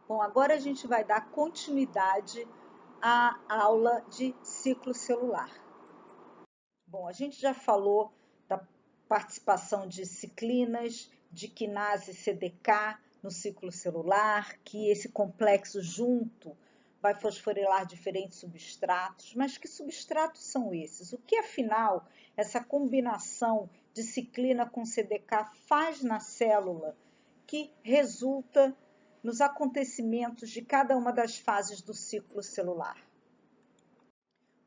Bom, agora a gente vai dar continuidade à aula de ciclo celular. Bom, a gente já falou da participação de ciclinas, de quinase CDK no ciclo celular, que esse complexo junto vai fosforilar diferentes substratos, mas que substratos são esses? O que, afinal, essa combinação de ciclina com CDK faz na célula que resulta nos acontecimentos de cada uma das fases do ciclo celular?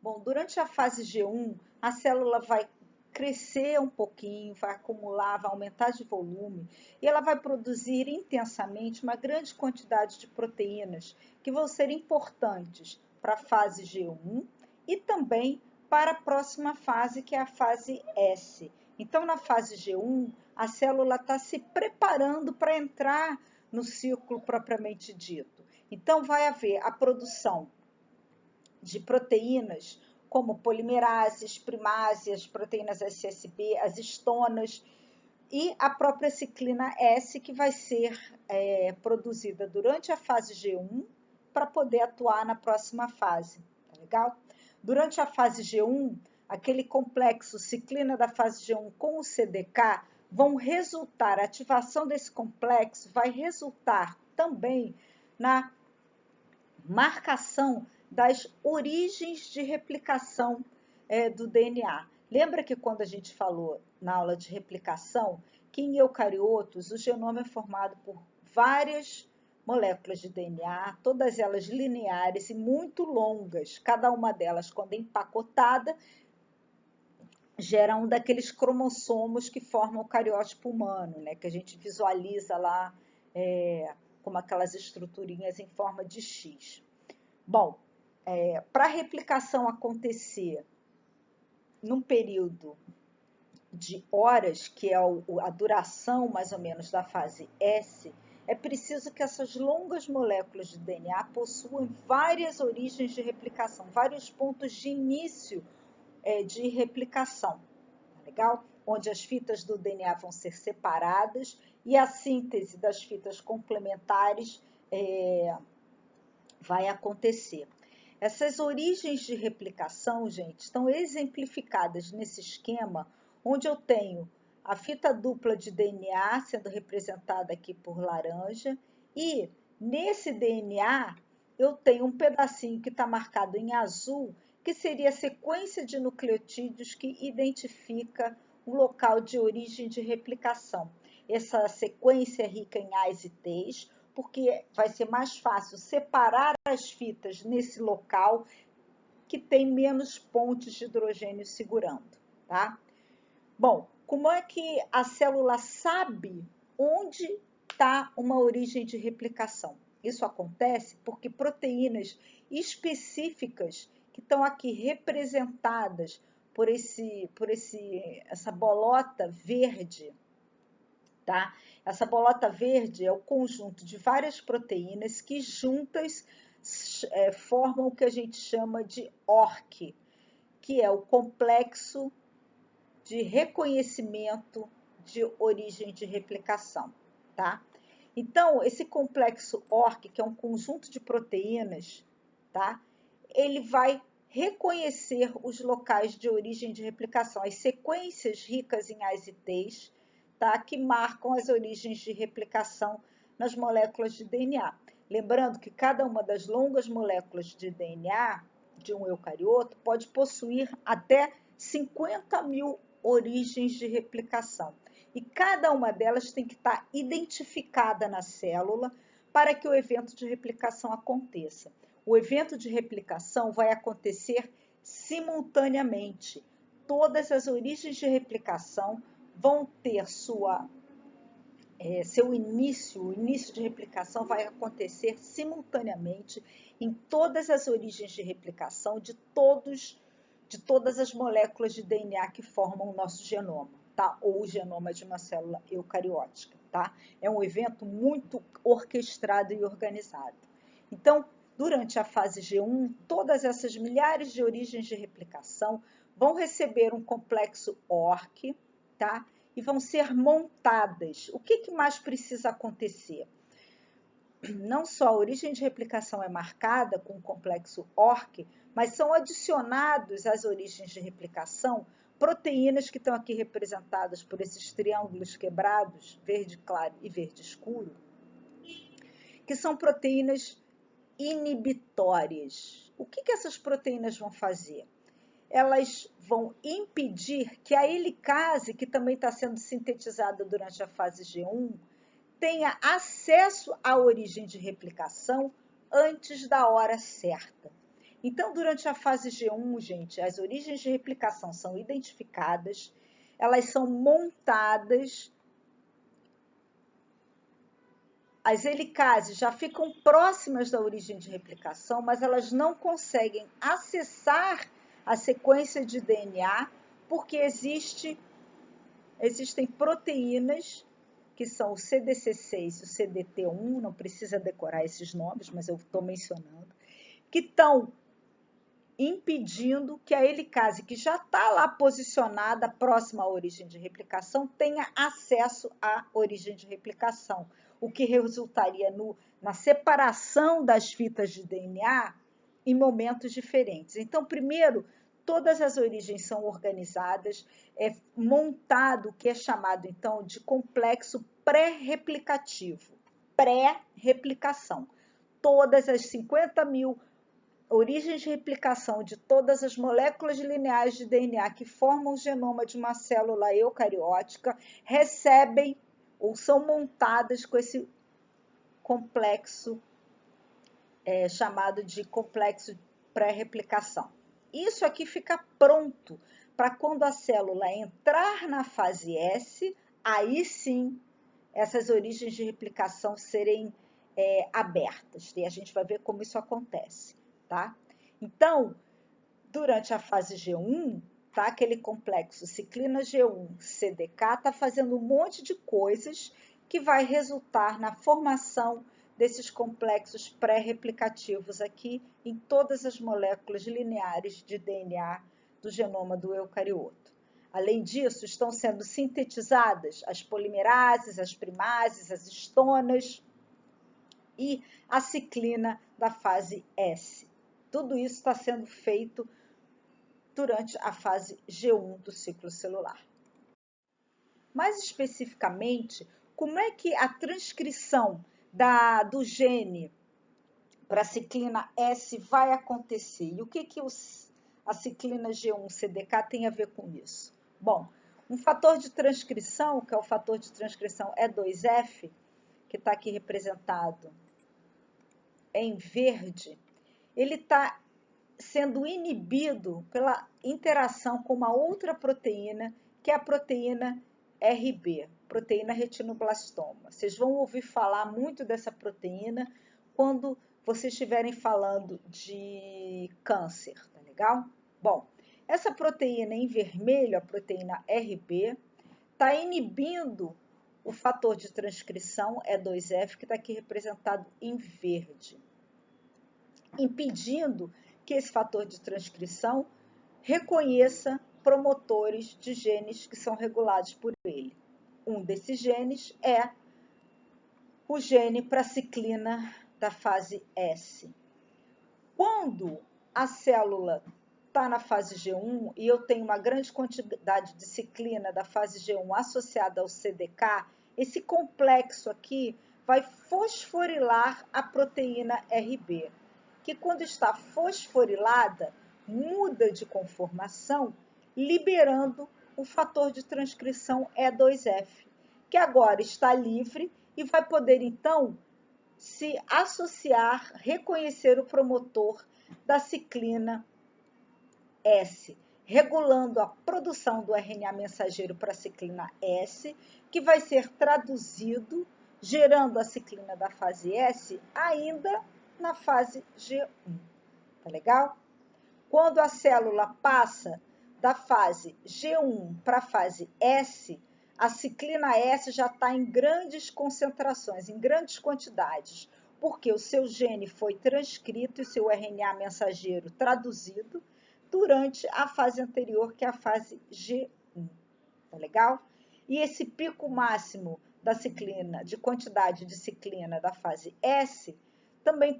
Bom, durante a fase G1, a célula vai crescer um pouquinho, vai acumular, vai aumentar de volume e ela vai produzir intensamente uma grande quantidade de proteínas que vão ser importantes para a fase G1 e também para a próxima fase, que é a fase S. Então, na fase G1, a célula está se preparando para entrar no ciclo propriamente dito. Então, vai haver a produção de proteínas como polimerases, primáses, proteínas SSB, as histonas e a própria ciclina S, que vai ser produzida durante a fase G1 para poder atuar na próxima fase. Tá legal? Durante a fase G1, aquele complexo ciclina da fase G1 com o CDK vão resultar, a ativação desse complexo vai resultar também na marcação das origens de replicação do DNA. Lembra que quando a gente falou na aula de replicação, que em eucariotos o genoma é formado por várias moléculas de DNA, todas elas lineares e muito longas. Cada uma delas, quando empacotada, gera um daqueles cromossomos que formam o cariótipo humano, né? Que a gente visualiza lá como aquelas estruturinhas em forma de X. Bom, para a replicação acontecer num período de horas, que é a duração mais ou menos da fase S, é preciso que essas longas moléculas de DNA possuam várias origens de replicação, vários pontos de início de replicação, tá legal? Onde as fitas do DNA vão ser separadas e a síntese das fitas complementares vai acontecer. Essas origens de replicação, gente, estão exemplificadas nesse esquema, onde eu tenho a fita dupla de DNA sendo representada aqui por laranja, e nesse DNA eu tenho um pedacinho que está marcado em azul, que seria a sequência de nucleotídeos que identifica o local de origem de replicação. Essa sequência é rica em A's e T's, porque vai ser mais fácil separar as fitas nesse local que tem menos pontes de hidrogênio segurando, tá? Bom, como é que a célula sabe onde está uma origem de replicação? Isso acontece porque proteínas específicas que estão aqui representadas por essa bolota verde, tá? Essa bolota verde é o conjunto de várias proteínas que juntas formam o que a gente chama de ORC, que é o complexo de reconhecimento de origem de replicação, tá? Então, esse complexo ORC, que é um conjunto de proteínas, tá? Ele vai reconhecer os locais de origem de replicação, as sequências ricas em A's e T's, tá? Que marcam as origens de replicação nas moléculas de DNA. Lembrando que cada uma das longas moléculas de DNA de um eucarioto pode possuir até 50.000 origens de replicação. E cada uma delas tem que estar identificada na célula para que o evento de replicação aconteça. O evento de replicação vai acontecer simultaneamente. Todas as origens de replicação vão ter seu início, o início de replicação vai acontecer simultaneamente em todas as origens de replicação de todas as moléculas de DNA que formam o nosso genoma, tá? Ou o genoma de uma célula eucariótica, tá? É um evento muito orquestrado e organizado. Então, durante a fase G1, todas essas milhares de origens de replicação vão receber um complexo ORC, tá? E vão ser montadas. O que mais precisa acontecer? não só a origem de replicação é marcada com o complexo ORC, mas são adicionados às origens de replicação proteínas que estão aqui representadas por esses triângulos quebrados, verde claro e verde escuro, que são proteínas inibitórias. O que essas proteínas vão fazer? Elas vão impedir que a helicase, que também está sendo sintetizada durante a fase G1, tenha acesso à origem de replicação antes da hora certa. Então, durante a fase G1, gente, as origens de replicação são identificadas, elas são montadas, as helicases já ficam próximas da origem de replicação, mas elas não conseguem acessar a sequência de DNA porque existem proteínas que são o CDC6 e o CDT1, não precisa decorar esses nomes, mas eu estou mencionando, que estão impedindo que a helicase, que já está lá posicionada próxima à origem de replicação, tenha acesso à origem de replicação, o que resultaria na separação das fitas de DNA em momentos diferentes. Então, primeiro, todas as origens são organizadas, é montado o que é chamado, então, de complexo pré-replicativo. Pré-replicação. Todas as 50.000 origens de replicação de todas as moléculas lineares de DNA que formam o genoma de uma célula eucariótica recebem ou são montadas com esse complexo chamado de complexo pré-replicação. Isso aqui fica pronto para quando a célula entrar na fase S, aí sim essas origens de replicação serem abertas. E a gente vai ver como isso acontece. Tá? Então, durante a fase G1, tá? Aquele complexo ciclina G1, CDK, está fazendo um monte de coisas que vai resultar na formação desses complexos pré-replicativos aqui em todas as moléculas lineares de DNA do genoma do eucarioto. Além disso, estão sendo sintetizadas as polimerases, as primases, as histonas e a ciclina da fase S. Tudo isso está sendo feito durante a fase G1 do ciclo celular. Mais especificamente, como é que a transcrição do gene para a ciclina S vai acontecer? E o que a ciclina G1-CDK tem a ver com isso? Bom, um fator de transcrição, que é o fator de transcrição E2F, que está aqui representado em verde, ele está sendo inibido pela interação com uma outra proteína, que é a proteína RB, proteína retinoblastoma. Vocês vão ouvir falar muito dessa proteína quando vocês estiverem falando de câncer, tá legal? Bom, essa proteína em vermelho, a proteína RB, está inibindo o fator de transcrição E2F, que está aqui representado em verde, impedindo que esse fator de transcrição reconheça promotores de genes que são regulados por ele. Um desses genes é o gene para a ciclina da fase S. Quando a célula está na fase G1 e eu tenho uma grande quantidade de ciclina da fase G1 associada ao CDK, esse complexo aqui vai fosforilar a proteína RB, que quando está fosforilada, muda de conformação, liberando o fator de transcrição E2F, que agora está livre e vai poder, então, se associar, reconhecer o promotor da ciclina S, regulando a produção do RNA mensageiro para a ciclina S, que vai ser traduzido, gerando a ciclina da fase S ainda na fase G1, tá legal? Quando a célula passa da fase G1 para a fase S, a ciclina S já está em grandes concentrações, em grandes quantidades, porque o seu gene foi transcrito e seu RNA mensageiro traduzido durante a fase anterior, que é a fase G1, tá legal? E esse pico máximo da ciclina, de quantidade de ciclina da fase S, também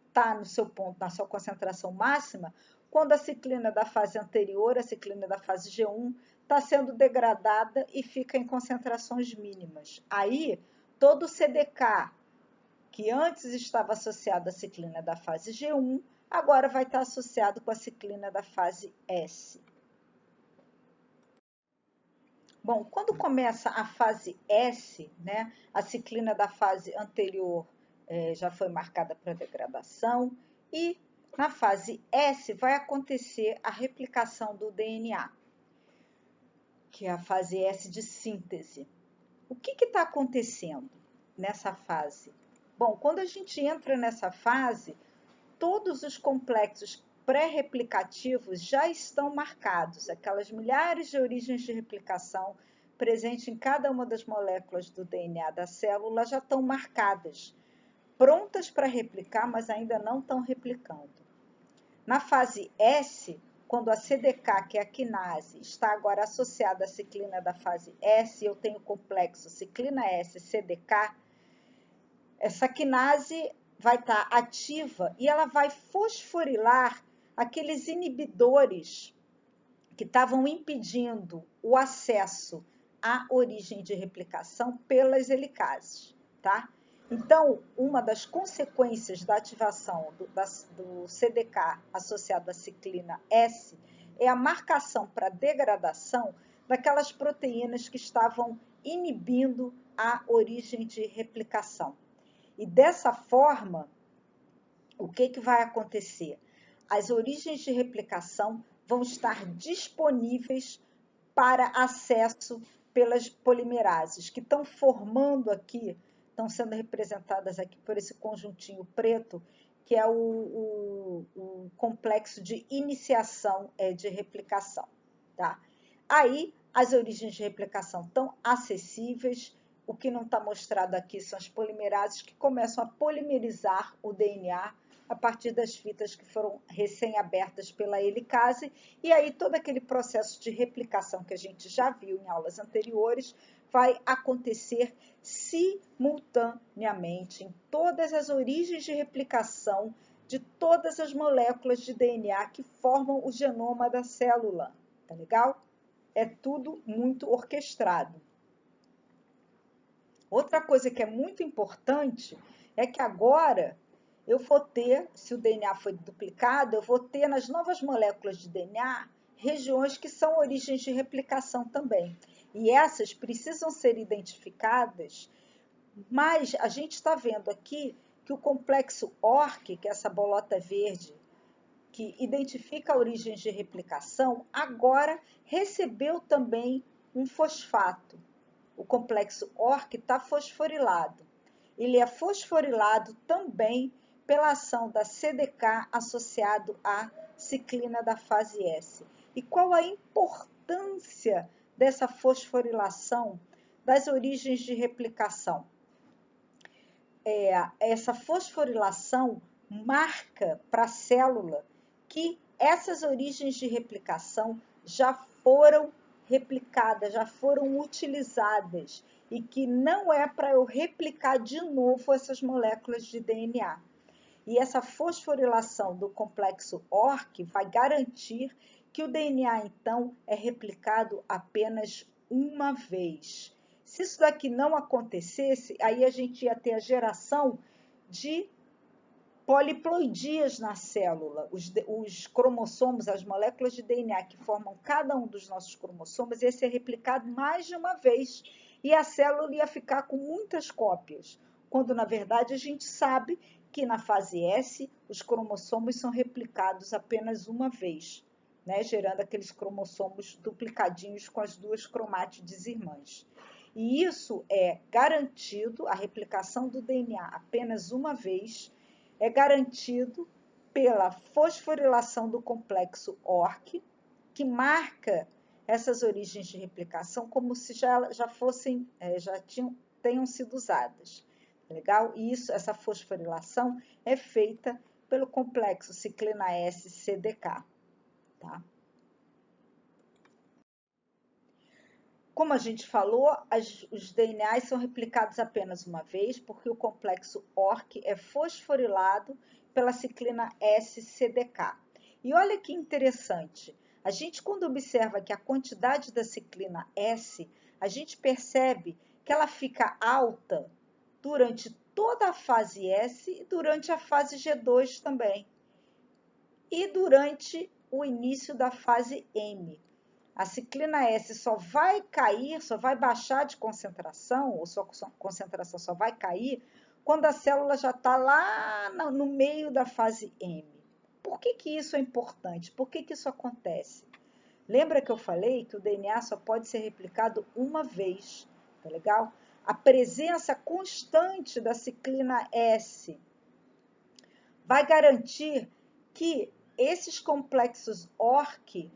está no seu ponto, na sua concentração máxima, quando a ciclina da fase anterior, a ciclina da fase G1, está sendo degradada e fica em concentrações mínimas. Aí, todo o CDK, que antes estava associado à ciclina da fase G1, agora vai estar associado com a ciclina da fase S. Bom, quando começa a fase S, né, a ciclina da fase anterior já foi marcada para degradação e na fase S vai acontecer a replicação do DNA, que é a fase S de síntese. O que está acontecendo nessa fase? Bom, quando a gente entra nessa fase, todos os complexos pré-replicativos já estão marcados, aquelas milhares de origens de replicação presentes em cada uma das moléculas do DNA da célula já estão marcadas, prontas para replicar, mas ainda não estão replicando. Na fase S, quando a CDK, que é a quinase, está agora associada à ciclina da fase S, eu tenho o complexo ciclina S-CDK, essa quinase vai estar ativa e ela vai fosforilar aqueles inibidores que estavam impedindo o acesso à origem de replicação pelas helicases, tá? Então, uma das consequências da ativação do CDK associado à ciclina S é a marcação para degradação daquelas proteínas que estavam inibindo a origem de replicação. E dessa forma, o que vai acontecer? As origens de replicação vão estar disponíveis para acesso pelas polimerases, que estão formando aqui, estão sendo representadas aqui por esse conjuntinho preto, que é o complexo de iniciação de replicação, tá? Aí, as origens de replicação estão acessíveis. O que não está mostrado aqui são as polimerases que começam a polimerizar o DNA a partir das fitas que foram recém-abertas pela helicase, e aí todo aquele processo de replicação que a gente já viu em aulas anteriores vai acontecer simultaneamente em todas as origens de replicação de todas as moléculas de DNA que formam o genoma da célula, tá legal? É tudo muito orquestrado. Outra coisa que é muito importante é que agora eu vou ter, se o DNA foi duplicado, eu vou ter nas novas moléculas de DNA regiões que são origens de replicação também. E essas precisam ser identificadas, mas a gente está vendo aqui que o complexo ORC, que é essa bolota verde, que identifica origens de replicação, agora recebeu também um fosfato. O complexo ORC está fosforilado. Ele é fosforilado também pela ação da CDK associado à ciclina da fase S. E qual a importância dessa fosforilação das origens de replicação? Essa fosforilação marca para a célula que essas origens de replicação já foram replicadas, já foram utilizadas e que não é para eu replicar de novo essas moléculas de DNA. E essa fosforilação do complexo ORC vai garantir que o DNA, então, é replicado apenas uma vez. Se isso daqui não acontecesse, aí a gente ia ter a geração de poliploidias na célula. Os cromossomos, as moléculas de DNA que formam cada um dos nossos cromossomos, ia ser replicado mais de uma vez e a célula ia ficar com muitas cópias, quando na verdade a gente sabe que na fase S os cromossomos são replicados apenas uma vez, né, gerando aqueles cromossomos duplicadinhos com as duas cromátides irmãs. E isso é garantido, a replicação do DNA apenas uma vez, é garantido pela fosforilação do complexo ORC, que marca essas origens de replicação como se já fossem, tenham sido usadas. Legal? E essa fosforilação é feita pelo complexo ciclina S-CDK. Tá? Como a gente falou, os DNAs são replicados apenas uma vez, porque o complexo ORC é fosforilado pela ciclina S-CDK. E olha que interessante, a gente quando observa que a quantidade da ciclina S, a gente percebe que ela fica alta durante toda a fase S e durante a fase G2 também. E durante o início da fase M. A ciclina S só vai cair, só vai baixar de concentração, ou sua concentração só vai cair, quando a célula já está lá no meio da fase M. Por que isso é importante? Por que isso acontece? Lembra que eu falei que o DNA só pode ser replicado uma vez, tá legal? A presença constante da ciclina S vai garantir que esses complexos ORC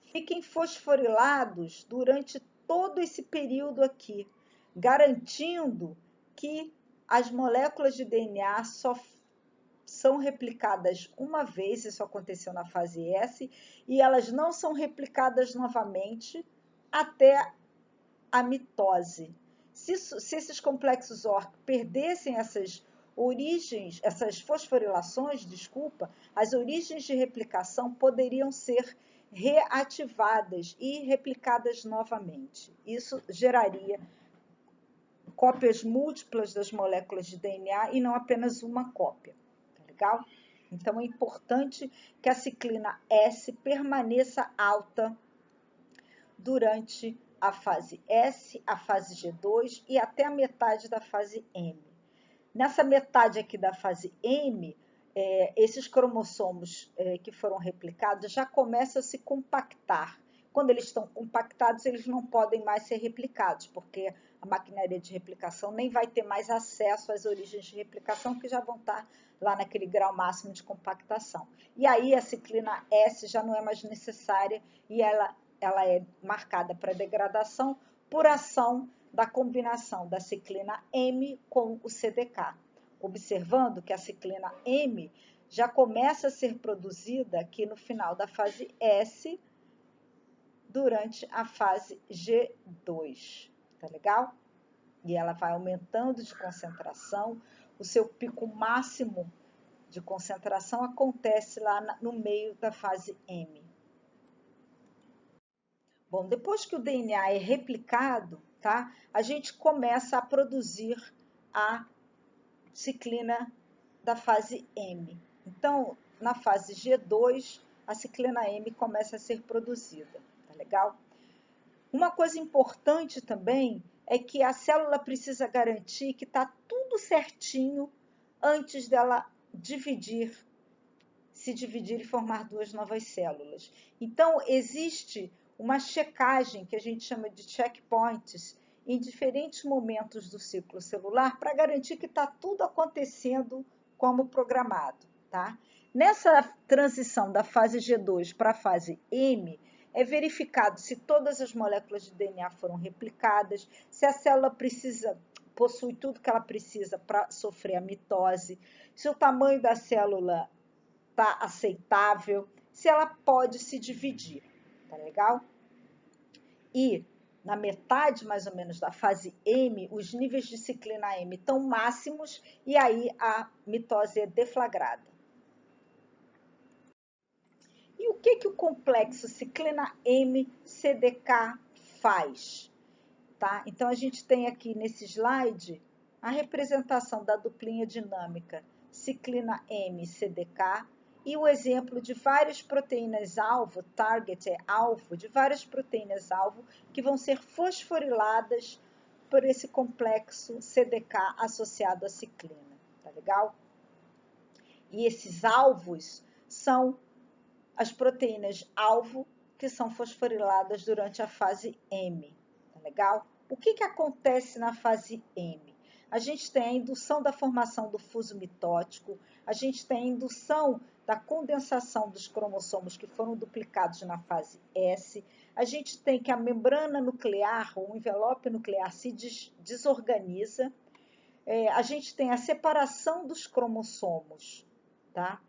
fiquem fosforilados durante todo esse período aqui, garantindo que as moléculas de DNA só são replicadas uma vez, isso aconteceu na fase S, e elas não são replicadas novamente até a mitose. Se esses complexos ORC perdessem essas origens, essas fosforilações, desculpa, as origens de replicação poderiam ser reativadas e replicadas novamente. Isso geraria cópias múltiplas das moléculas de DNA e não apenas uma cópia. Tá legal? Então é importante que a ciclina S permaneça alta durante a fase S, a fase G2 e até a metade da fase M. Nessa metade aqui da fase M, esses cromossomos que foram replicados já começam a se compactar. Quando eles estão compactados, eles não podem mais ser replicados, porque a maquinaria de replicação nem vai ter mais acesso às origens de replicação, que já vão estar lá naquele grau máximo de compactação. E aí a ciclina S já não é mais necessária e ela é marcada para degradação por ação da combinação da ciclina M com o CDK. Observando que a ciclina M já começa a ser produzida aqui no final da fase S, durante a fase G2, tá legal? E ela vai aumentando de concentração, o seu pico máximo de concentração acontece lá no meio da fase M. Bom, depois que o DNA é replicado, tá? A gente começa a produzir a ciclina da fase M. Então, na fase G2, a ciclina M começa a ser produzida, tá legal? Uma coisa importante também é que a célula precisa garantir que está tudo certinho antes dela se dividir e formar duas novas células. Então, existe uma checagem que a gente chama de checkpoints em diferentes momentos do ciclo celular para garantir que está tudo acontecendo como programado, tá? Nessa transição da fase G2 para a fase M, é verificado se todas as moléculas de DNA foram replicadas, se a célula possui tudo que ela precisa para sofrer a mitose, se o tamanho da célula está aceitável, se ela pode se dividir, tá legal? E na metade, mais ou menos, da fase M, os níveis de ciclina M estão máximos e aí a mitose é deflagrada. E o que o complexo ciclina M-CDK faz? Tá? Então, a gente tem aqui nesse slide a representação da duplinha dinâmica ciclina M-CDK e o exemplo de várias proteínas-alvo, target é alvo, de várias proteínas-alvo que vão ser fosforiladas por esse complexo CDK associado à ciclina, tá legal? E esses alvos são as proteínas-alvo que são fosforiladas durante a fase M, tá legal? O que acontece na fase M? A gente tem a indução da formação do fuso mitótico, a gente tem a indução da condensação dos cromossomos que foram duplicados na fase S, a gente tem que a membrana nuclear, ou o envelope nuclear, se desorganiza, a gente tem a separação dos cromossomos, tá?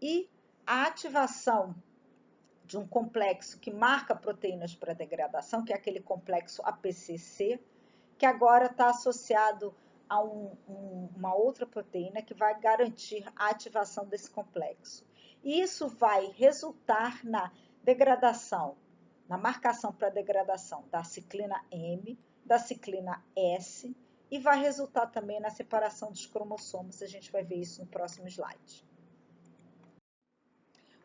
E a ativação de um complexo que marca proteínas para degradação, que é aquele complexo APCC, que agora está associado a uma outra proteína que vai garantir a ativação desse complexo. E isso vai resultar na degradação, na marcação para degradação da ciclina M, da ciclina S, e vai resultar também na separação dos cromossomos. A gente vai ver isso no próximo slide.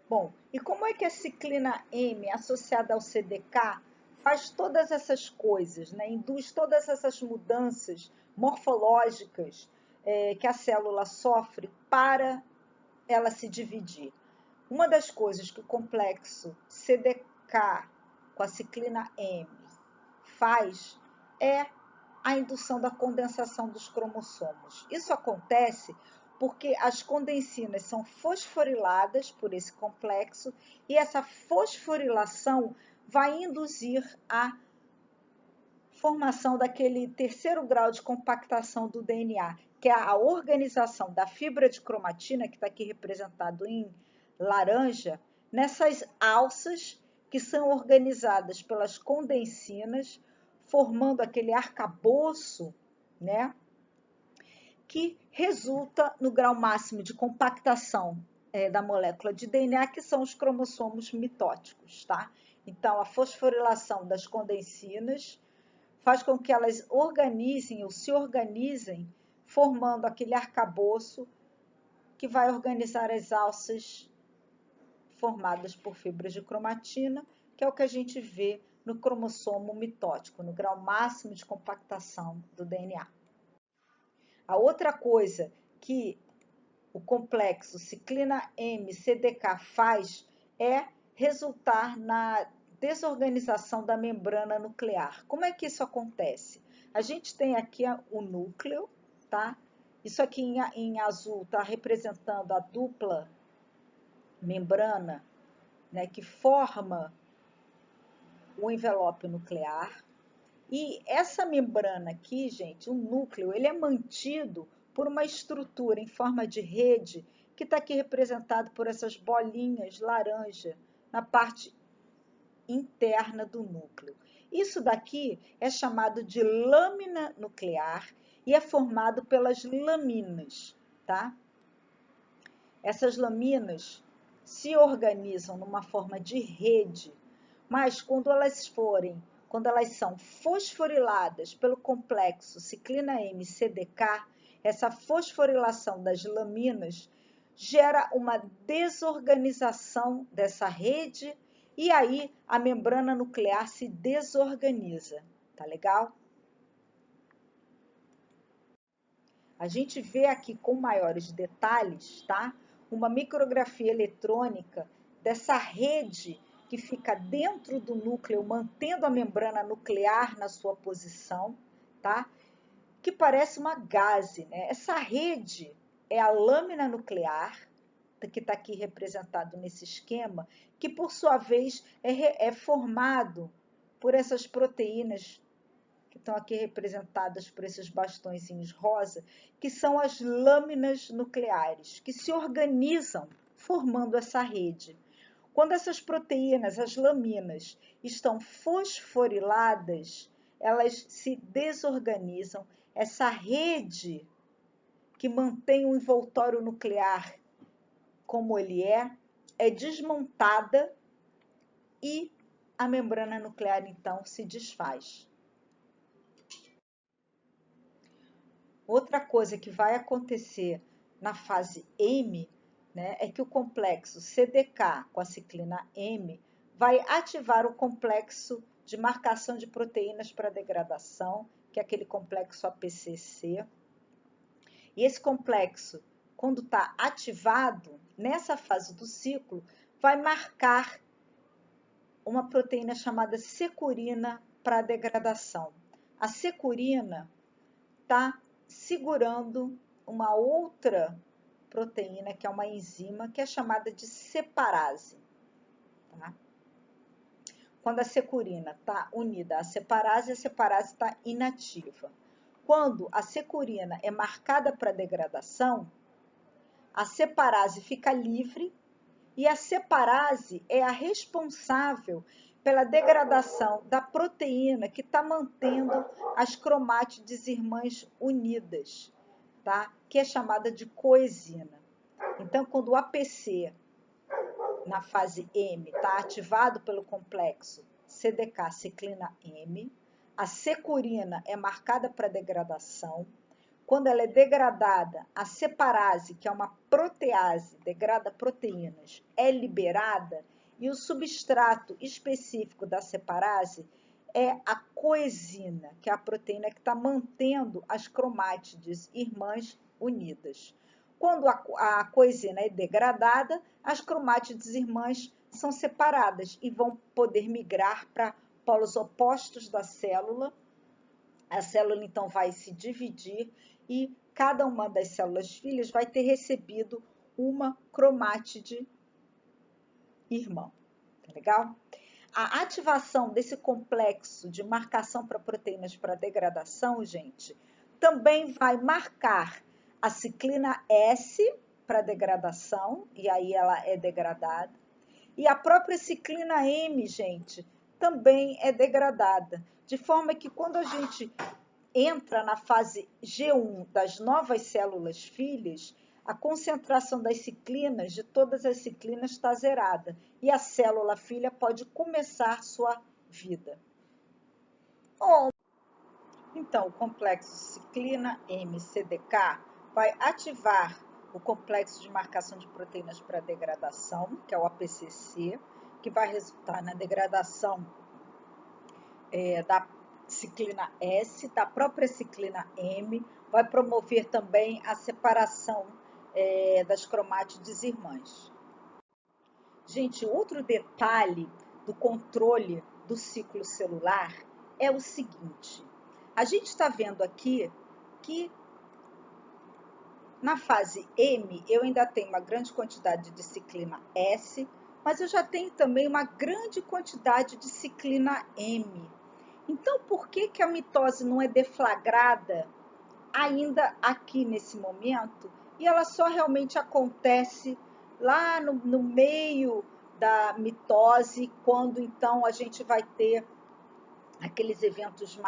Bom, e como é que a ciclina M associada ao CDK faz todas essas coisas, né? Induz todas essas mudanças morfológicas que a célula sofre para ela se dividir? Uma das coisas que o complexo CDK com a ciclina M faz é a indução da condensação dos cromossomos. Isso acontece porque as condensinas são fosforiladas por esse complexo e essa fosforilação vai induzir a formação daquele terceiro grau de compactação do DNA, que é a organização da fibra de cromatina, que está aqui representado em laranja, nessas alças que são organizadas pelas condensinas, formando aquele arcabouço, né, que resulta no grau máximo de compactação da molécula de DNA, que são os cromossomos mitóticos, tá? Então, a fosforilação das condensinas faz com que elas organizem ou se organizem, formando aquele arcabouço que vai organizar as alças formadas por fibras de cromatina, que é o que a gente vê no cromossomo mitótico, no grau máximo de compactação do DNA. A outra coisa que o complexo ciclina M-CDK faz é resultar na desorganização da membrana nuclear. Como é que isso acontece? A gente tem aqui o núcleo, tá? Isso aqui em azul está representando a dupla membrana, né, que forma o envelope nuclear. E essa membrana aqui, gente, o núcleo, ele é mantido por uma estrutura em forma de rede que está aqui representado por essas bolinhas laranja na parte interna do núcleo. Isso daqui é chamado de lâmina nuclear e é formado pelas laminas, tá? Essas laminas se organizam numa forma de rede, mas quando elas são fosforiladas pelo complexo ciclina M-CDK, essa fosforilação das laminas gera uma desorganização dessa rede e aí a membrana nuclear se desorganiza, tá legal? A gente vê aqui com maiores detalhes, tá? Uma micrografia eletrônica dessa rede que fica dentro do núcleo, mantendo a membrana nuclear na sua posição, tá? Que parece uma gaze, né? Essa rede é a lâmina nuclear, que está aqui representado nesse esquema, que por sua vez é formado por essas proteínas que estão aqui representadas por esses bastõezinhos rosa, que são as lâminas nucleares, que se organizam formando essa rede. Quando essas proteínas, as laminas, estão fosforiladas, elas se desorganizam. Essa rede que mantém o envoltório nuclear como ele é desmontada e a membrana nuclear, então, se desfaz. Outra coisa que vai acontecer na fase M, né, é que o complexo CDK com a ciclina M vai ativar o complexo de marcação de proteínas para degradação, que é aquele complexo APCC. E esse complexo, quando está ativado, nessa fase do ciclo, vai marcar uma proteína chamada securina para degradação. A securina está segurando uma outra proteína, que é uma enzima, que é chamada de separase. Tá? Quando a securina está unida à separase, a separase está inativa. Quando a securina é marcada para degradação, a separase fica livre E a separase é a responsável pela degradação da proteína que está mantendo as cromátides irmãs unidas, tá? Que é chamada de coenzina. Então, quando o APC, na fase M, está ativado pelo complexo CDK-ciclina M, a securina é marcada para degradação. Quando ela é degradada, a separase, que é uma protease, degrada proteínas, é liberada e o substrato específico da separase é a coenzina, que é a proteína que está mantendo as cromátides irmãs unidas. Quando a coenzina é degradada, as cromátides irmãs são separadas e vão poder migrar para polos opostos da célula. A célula, então, vai se dividir e cada uma das células filhas vai ter recebido uma cromátide irmã. Tá legal? A ativação desse complexo de marcação para proteínas para degradação, gente, também vai marcar a ciclina S para degradação, e aí ela é degradada. E a própria ciclina M, gente, também é degradada. De forma que quando a gente entra na fase G1 das novas células filhas, a concentração das ciclinas, de todas as ciclinas, está zerada. E a célula filha pode começar sua vida. Bom, então, o complexo ciclina M-CDK vai ativar o complexo de marcação de proteínas para degradação, que é o APCC, que vai resultar na degradação da ciclina S, da própria ciclina M, vai promover também a separação das cromátides irmãs. Gente, outro detalhe do controle do ciclo celular é o seguinte: a gente está vendo aqui que na fase M eu ainda tenho uma grande quantidade de ciclina S, mas eu já tenho também uma grande quantidade de ciclina M. Então, por que a mitose não é deflagrada ainda aqui nesse momento e ela só realmente acontece lá no meio da mitose, quando então a gente vai ter aqueles eventos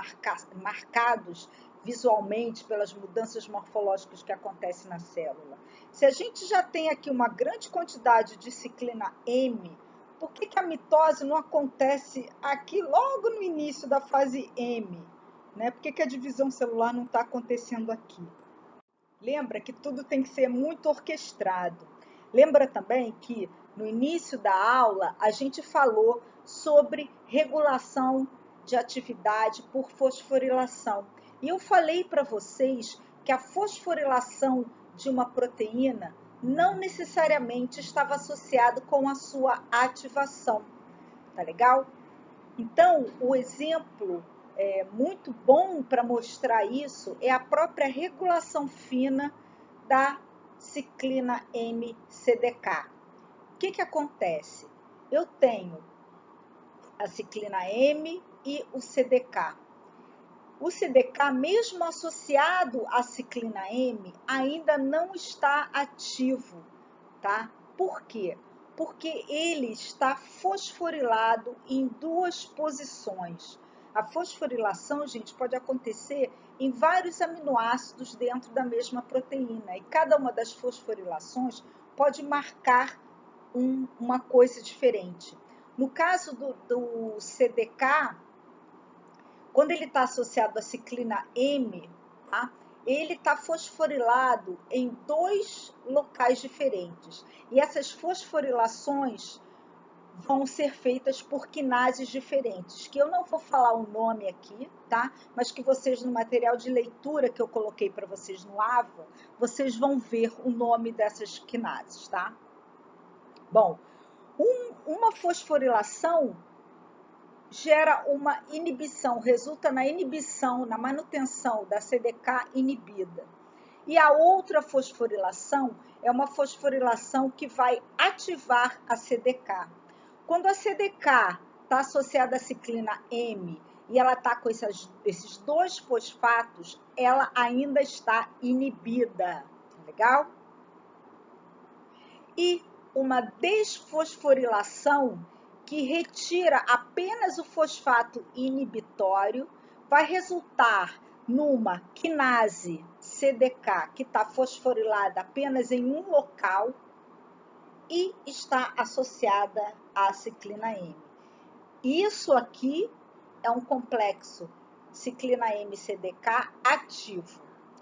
marcados visualmente pelas mudanças morfológicas que acontecem na célula? Se a gente já tem aqui uma grande quantidade de ciclina M, por que a mitose não acontece aqui logo no início da fase M? Né? Por que a divisão celular não está acontecendo aqui? Lembra que tudo tem que ser muito orquestrado. Lembra também que no início da aula a gente falou sobre regulação de atividade por fosforilação. E eu falei para vocês que a fosforilação de uma proteína não necessariamente estava associado com a sua ativação. Tá legal? Então, o exemplo muito bom para mostrar isso é a própria regulação fina da ciclina M-CDK. O que acontece? Eu tenho a ciclina M e o CDK. O CDK, mesmo associado à ciclina M, ainda não está ativo, tá? Por quê? Porque ele está fosforilado em duas posições. A fosforilação, gente, pode acontecer em vários aminoácidos dentro da mesma proteína. E cada uma das fosforilações pode marcar uma coisa diferente. No caso do CDK, quando ele está associado à ciclina M, tá? Ele está fosforilado em dois locais diferentes. E essas fosforilações vão ser feitas por quinases diferentes, que eu não vou falar o nome aqui, tá? Mas que vocês, no material de leitura que eu coloquei para vocês no AVA, vocês vão ver o nome dessas quinases, tá? Bom, uma fosforilação gera uma inibição, resulta na inibição, na manutenção da CDK inibida. E a outra fosforilação é uma fosforilação que vai ativar a CDK. Quando a CDK está associada à ciclina M e ela está com esses dois fosfatos, ela ainda está inibida, legal? E uma desfosforilação que retira apenas o fosfato inibitório, vai resultar numa quinase CDK que está fosforilada apenas em um local e está associada à ciclina M. Isso aqui é um complexo ciclina M-CDK ativo,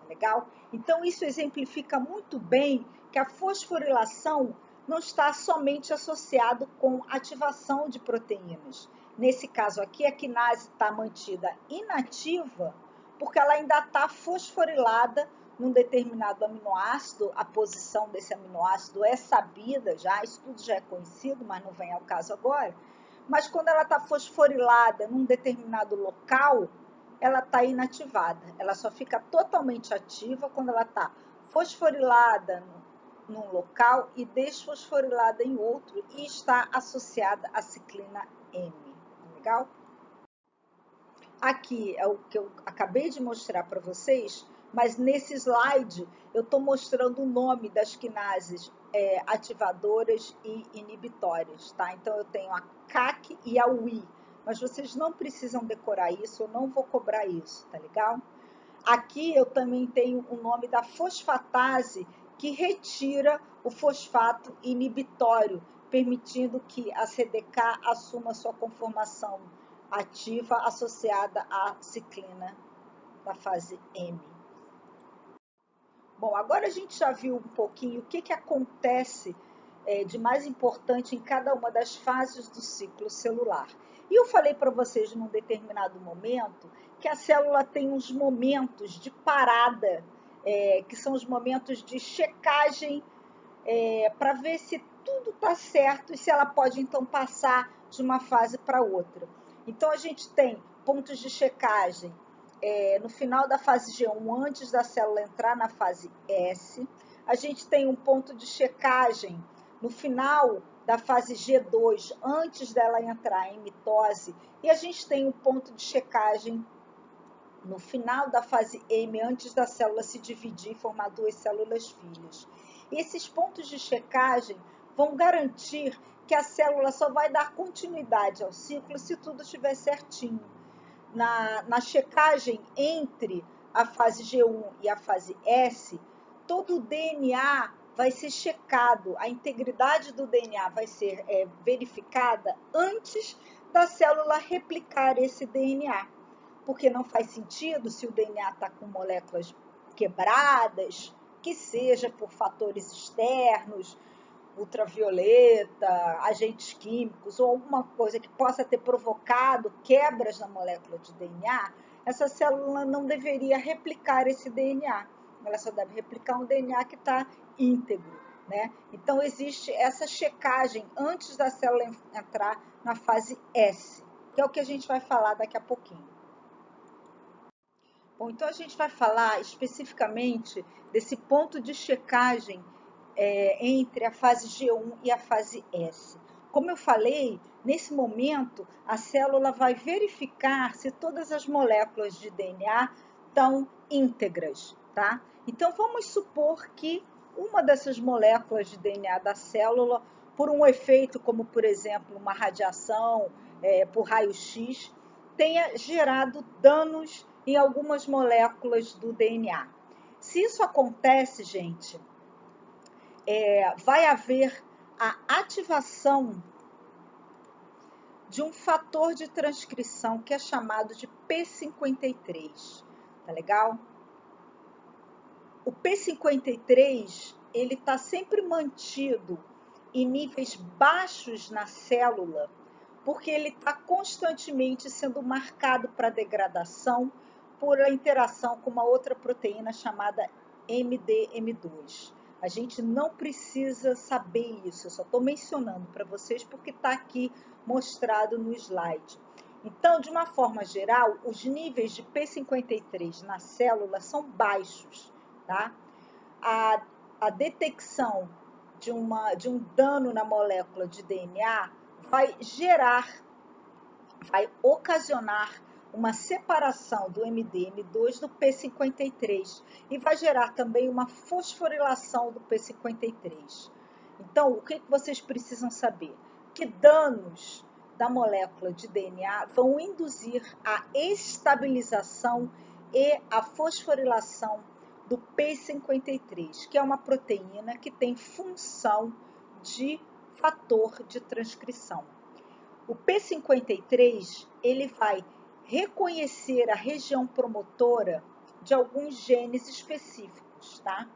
legal? Então, isso exemplifica muito bem que a fosforilação não está somente associado com ativação de proteínas. Nesse caso aqui, a quinase está mantida inativa porque ela ainda está fosforilada num determinado aminoácido. A posição desse aminoácido é sabida já, isso tudo já é conhecido, mas não vem ao caso agora. Mas quando ela está fosforilada num determinado local, ela está inativada. Ela só fica totalmente ativa quando ela está fosforilada num local e desfosforilada em outro e está associada à ciclina M. Legal? Aqui é o que eu acabei de mostrar para vocês, mas nesse slide eu estou mostrando o nome das quinases ativadoras e inibitórias, tá? Então eu tenho a CAC e a UI, mas vocês não precisam decorar isso, eu não vou cobrar isso, tá legal? Aqui eu também tenho o nome da fosfatase, que retira o fosfato inibitório, permitindo que a CDK assuma sua conformação ativa associada à ciclina da fase M. Bom, agora a gente já viu um pouquinho o que acontece de mais importante em cada uma das fases do ciclo celular. E eu falei para vocês num determinado momento que a célula tem uns momentos de parada, que são os momentos de checagem para ver se tudo está certo e se ela pode então passar de uma fase para outra. Então a gente tem pontos de checagem no final da fase G1, antes da célula entrar na fase S. A gente tem um ponto de checagem no final da fase G2, antes dela entrar em mitose. E a gente tem um ponto de checagem no final da fase M, antes da célula se dividir e formar duas células filhas. E esses pontos de checagem vão garantir que a célula só vai dar continuidade ao ciclo se tudo estiver certinho. Na checagem entre a fase G1 e a fase S, todo o DNA vai ser checado, a integridade do DNA vai ser verificada antes da célula replicar esse DNA. Porque não faz sentido, se o DNA está com moléculas quebradas, que seja por fatores externos, ultravioleta, agentes químicos ou alguma coisa que possa ter provocado quebras na molécula de DNA, essa célula não deveria replicar esse DNA. Ela só deve replicar um DNA que está íntegro, né? Então, existe essa checagem antes da célula entrar na fase S, que é o que a gente vai falar daqui a pouquinho. Bom, então a gente vai falar especificamente desse ponto de checagem entre a fase G1 e a fase S. Como eu falei, nesse momento a célula vai verificar se todas as moléculas de DNA estão íntegras, tá? Então vamos supor que uma dessas moléculas de DNA da célula, por um efeito como, por exemplo, uma radiação por raio-x, tenha gerado danos em algumas moléculas do DNA. Se isso acontece, gente, vai haver a ativação de um fator de transcrição que é chamado de P53, tá legal? O P53, ele está sempre mantido em níveis baixos na célula, porque ele está constantemente sendo marcado para degradação por a interação com uma outra proteína chamada MDM2. A gente não precisa saber isso, eu só estou mencionando para vocês porque está aqui mostrado no slide. Então, de uma forma geral, os níveis de P53 na célula são baixos, tá? A detecção de um dano na molécula de DNA vai ocasionar uma separação do MDM2 do P53 e vai gerar também uma fosforilação do P53. Então, o que vocês precisam saber? Que danos da molécula de DNA vão induzir a estabilização e a fosforilação do P53, que é uma proteína que tem função de fator de transcrição. O P53, ele vai reconhecer a região promotora de alguns genes específicos, tá?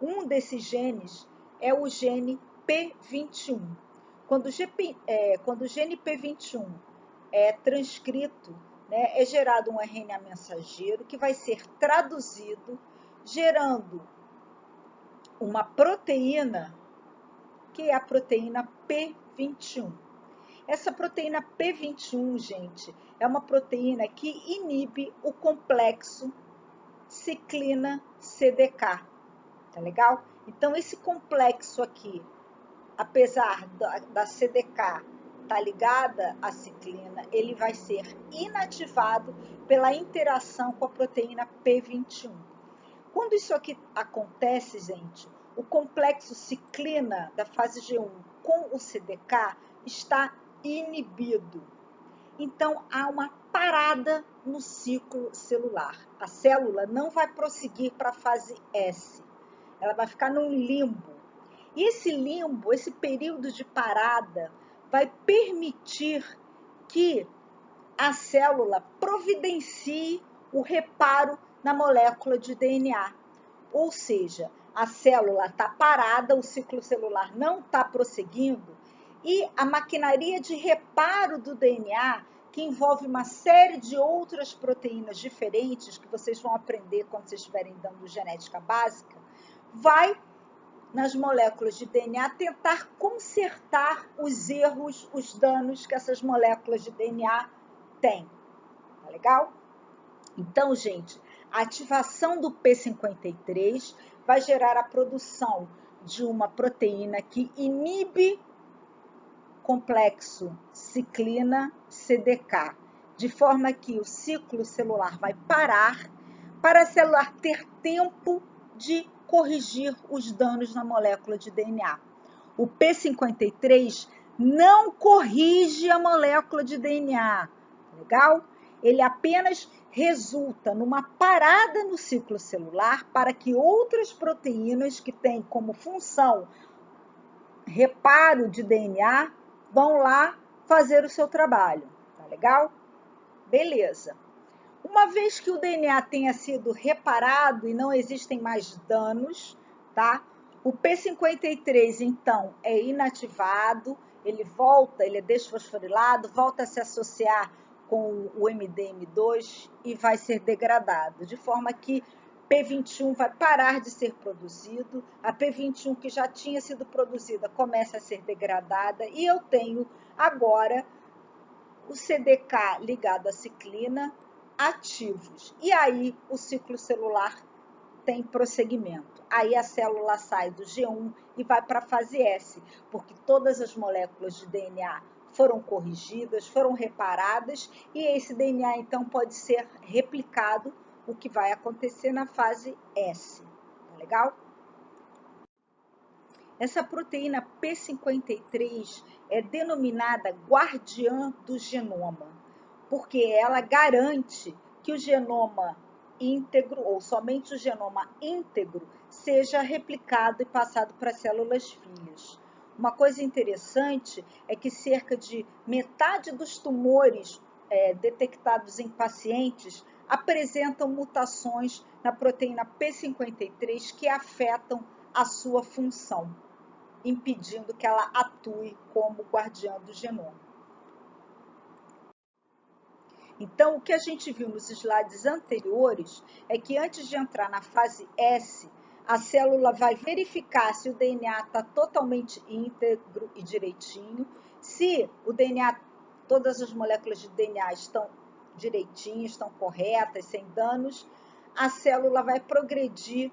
Um desses genes é o gene P21. Quando o gene P21 é transcrito, né, é gerado um RNA mensageiro que vai ser traduzido, gerando uma proteína, que é a proteína P21. Essa proteína P21, gente, é uma proteína que inibe o complexo ciclina-CDK, tá legal? Então, esse complexo aqui, apesar da CDK estar ligada à ciclina, ele vai ser inativado pela interação com a proteína P21. Quando isso aqui acontece, gente, o complexo ciclina da fase G1 com o CDK está inibido. Então, há uma parada no ciclo celular. A célula não vai prosseguir para a fase S. Ela vai ficar num limbo. E esse limbo, esse período de parada, vai permitir que a célula providencie o reparo na molécula de DNA. Ou seja, a célula está parada, o ciclo celular não está prosseguindo, e a maquinaria de reparo do DNA, que envolve uma série de outras proteínas diferentes, que vocês vão aprender quando vocês estiverem dando genética básica, vai, nas moléculas de DNA, tentar consertar os erros, os danos que essas moléculas de DNA têm. Tá legal? Então, gente, a ativação do P53 vai gerar a produção de uma proteína que inibe complexo ciclina-CDK, de forma que o ciclo celular vai parar para a célula ter tempo de corrigir os danos na molécula de DNA. O P53 não corrige a molécula de DNA, legal? Ele apenas resulta numa parada no ciclo celular para que outras proteínas que têm como função reparo de DNA vão lá fazer o seu trabalho, tá legal? Beleza. Uma vez que o DNA tenha sido reparado e não existem mais danos, tá? O P53, então, é inativado, ele volta, ele é desfosforilado, volta a se associar com o MDM2 e vai ser degradado, de forma que P21 vai parar de ser produzido, a P21 que já tinha sido produzida começa a ser degradada e eu tenho agora o CDK ligado à ciclina ativos. E aí o ciclo celular tem prosseguimento. Aí a célula sai do G1 e vai para a fase S, porque todas as moléculas de DNA foram corrigidas, foram reparadas, e esse DNA então pode ser replicado, o que vai acontecer na fase S. Tá legal? Essa proteína P53 é denominada guardiã do genoma, porque ela garante que o genoma íntegro, ou somente o genoma íntegro, seja replicado e passado para células filhas. Uma coisa interessante é que cerca de metade dos tumores detectados em pacientes apresentam mutações na proteína P53 que afetam a sua função, impedindo que ela atue como guardiã do genoma. Então, o que a gente viu nos slides anteriores é que antes de entrar na fase S, a célula vai verificar se o DNA está totalmente íntegro e direitinho, se o DNA, todas as moléculas de DNA estão direitinhas, estão corretas, sem danos, a célula vai progredir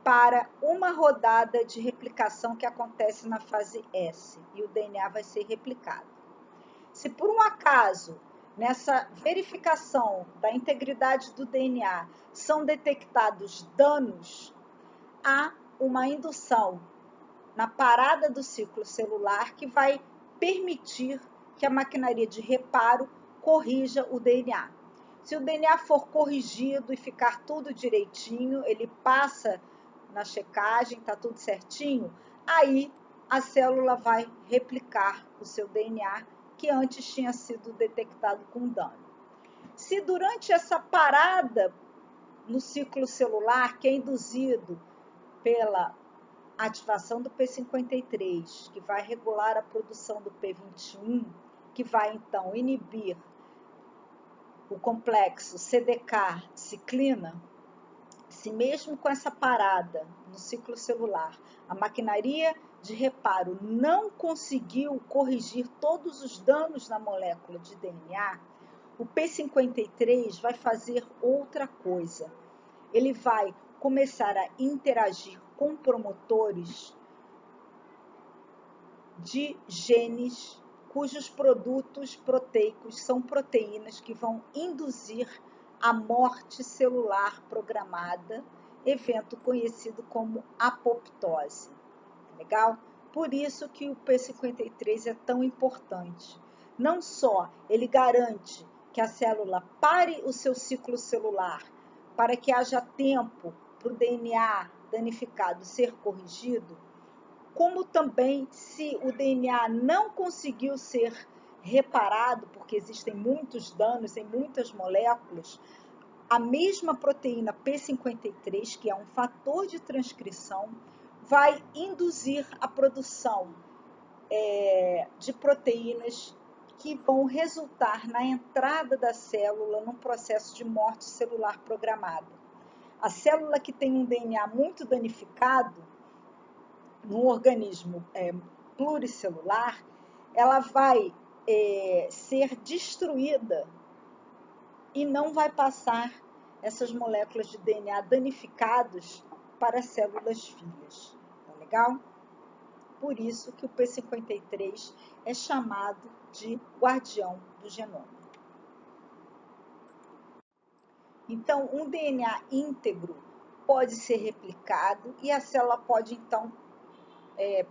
para uma rodada de replicação que acontece na fase S, e o DNA vai ser replicado. Se por um acaso, nessa verificação da integridade do DNA, são detectados danos, há uma indução na parada do ciclo celular que vai permitir que a maquinaria de reparo corrija o DNA. Se o DNA for corrigido e ficar tudo direitinho, ele passa na checagem, está tudo certinho, aí a célula vai replicar o seu DNA que antes tinha sido detectado com dano. Se durante essa parada no ciclo celular, que é induzido pela ativação do P53, que vai regular a produção do P21, que vai então inibir o complexo CDK-ciclina, se mesmo com essa parada no ciclo celular, a maquinaria de reparo não conseguiu corrigir todos os danos na molécula de DNA, o P53 vai fazer outra coisa. Ele vai começar a interagir com promotores de genes cujos produtos proteicos são proteínas que vão induzir a morte celular programada, evento conhecido como apoptose. Legal? Por isso que o P53 é tão importante. Não só ele garante que a célula pare o seu ciclo celular para que haja tempo para o DNA danificado ser corrigido, como também, se o DNA não conseguiu ser reparado, porque existem muitos danos em muitas moléculas, a mesma proteína P53, que é um fator de transcrição, vai induzir a produção de proteínas que vão resultar na entrada da célula num processo de morte celular programada. A célula que tem um DNA muito danificado, no organismo pluricelular, ela vai ser destruída e não vai passar essas moléculas de DNA danificados para as células filhas. Tá legal? Por isso que o P53 é chamado de guardião do genoma. Então, um DNA íntegro pode ser replicado e a célula pode, então,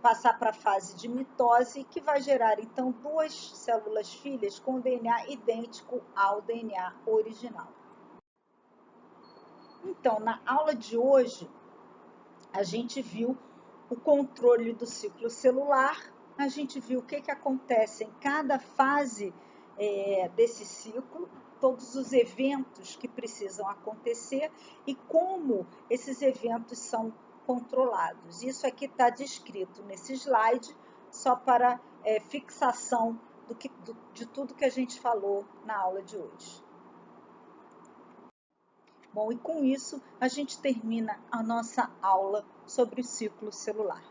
passar para a fase de mitose, que vai gerar, então, duas células filhas com DNA idêntico ao DNA original. Então, na aula de hoje, a gente viu o controle do ciclo celular, a gente viu o que acontece em cada fase desse ciclo, todos os eventos que precisam acontecer e como esses eventos são controlados. Isso aqui está descrito nesse slide, só para fixação de tudo que a gente falou na aula de hoje. Bom, e com isso a gente termina a nossa aula sobre o ciclo celular.